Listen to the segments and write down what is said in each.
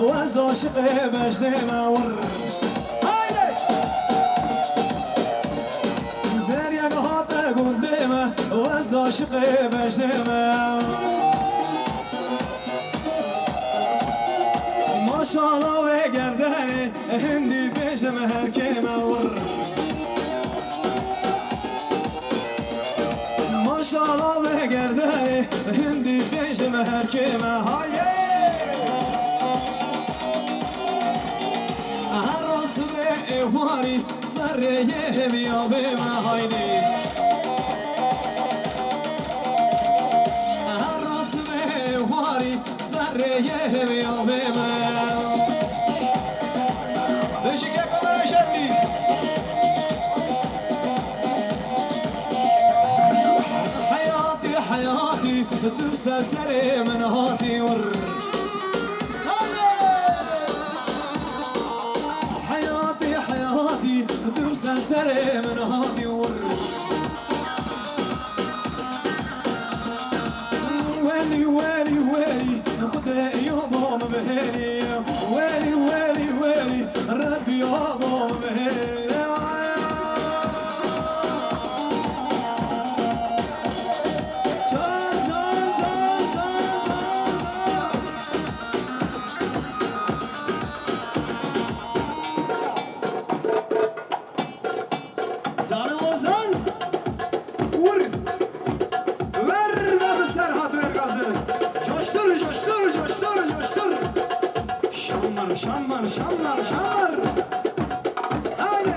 واز عاشق مجد مور زر یک هات گندم واز عاشق مجد ماشاءالله و گردن هندی بجم هر که مور ماشاءالله و گردن هندی بجم هر که مور هر راست به ایوانی سر یه بیابه مهایدی هر راست به ایوانی سر یه بیابه مهایدی بشی که کمه شدی حیاتی حیاتی تو سر من هاتی ور دوسا سر من هاتی ور ويلي ويلي ويلي خد يابا مبهري ويلي ويلي ويلي ربي يابا مبهري Şamlar, şamlar, şamlar. Haydi.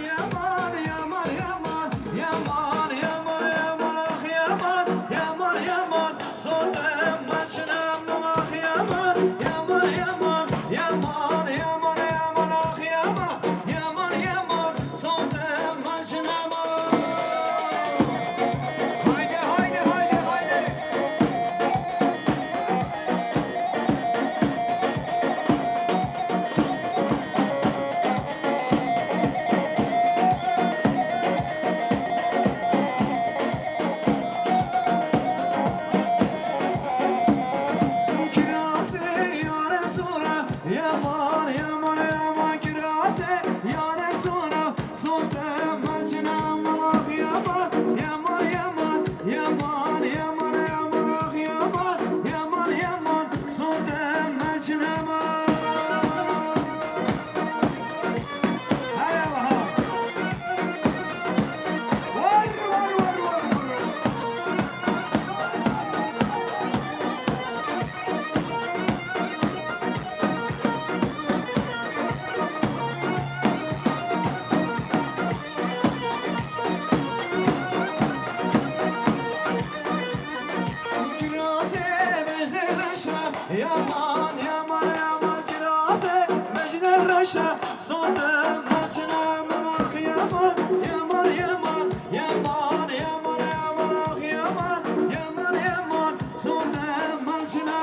Yaman, yaman, yaman, yaman, yaman, yaman, ah yaman, yaman, yaman, sonda. Yaman yaman yaman kirase mecnun reşe sondum maçına ah yaman yaman yaman yaman yaman yaman ah yaman yaman yaman sondum maçına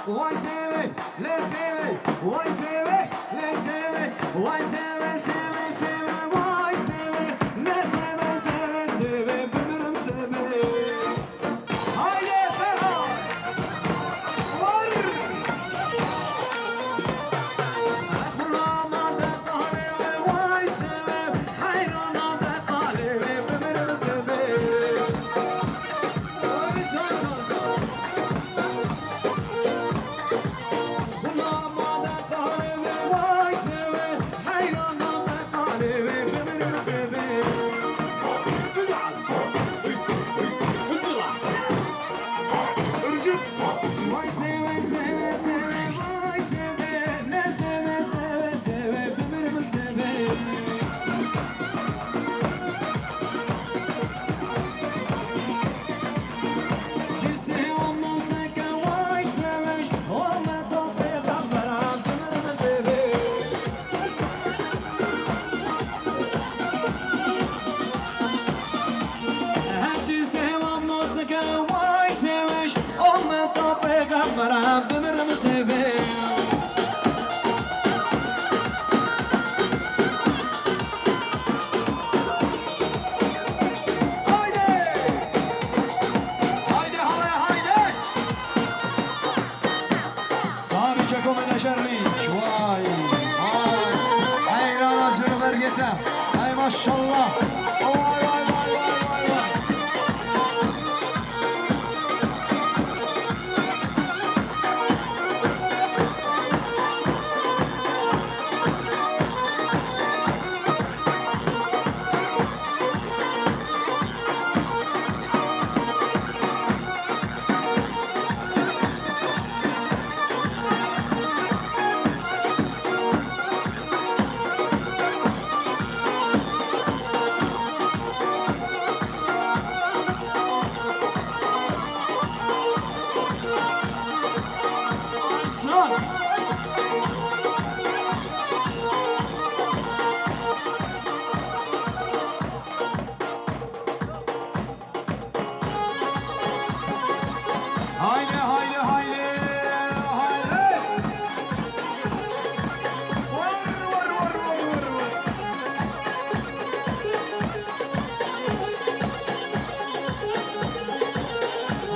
Why save it? Let's save it. Why save it? Let's save it. Why save it? Save it, save it. Why save it? Let's save it, save it, save it. Bimirim save it. Haydi Ferhat. Var. Aframada kalbe. Why save it? Hayranada kalbe. Bimirim save it. Vay son son son. Hey, برم بمیرم سوه صاحبی که کمه نشرلیک وای ایران از جنو برگیتم ای ماشالله وای وای وای وای وای haydi haydi haydi haydi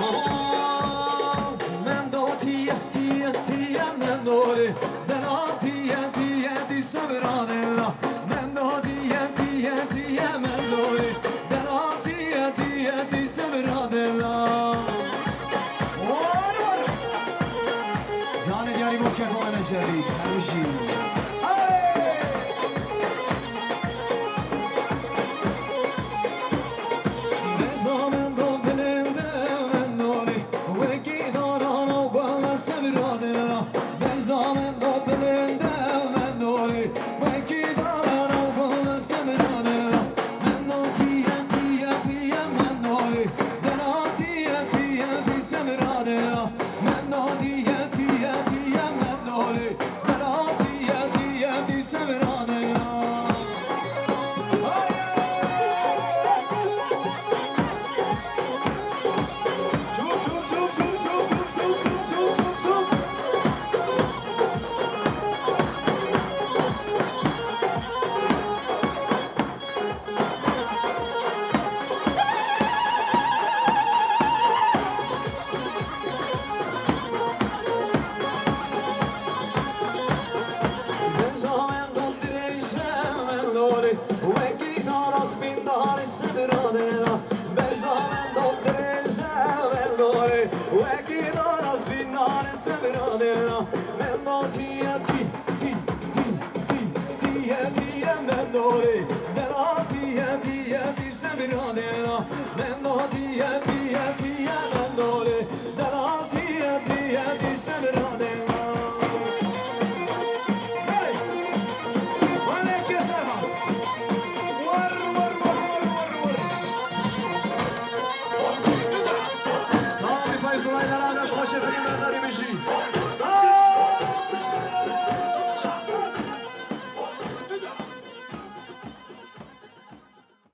var men då tia men då det den tia söveranella men då tia men då det den tia söveranella جان دیاری با که کامل شدید هروشی نظامن دو بلنده من نوری وکی داران و گل سبرانه نظامن دو بلنده من نوری وکی داران و گل سبرانه من نو تیه من نوری دنا تیه سبرانه من نو تیه Semirane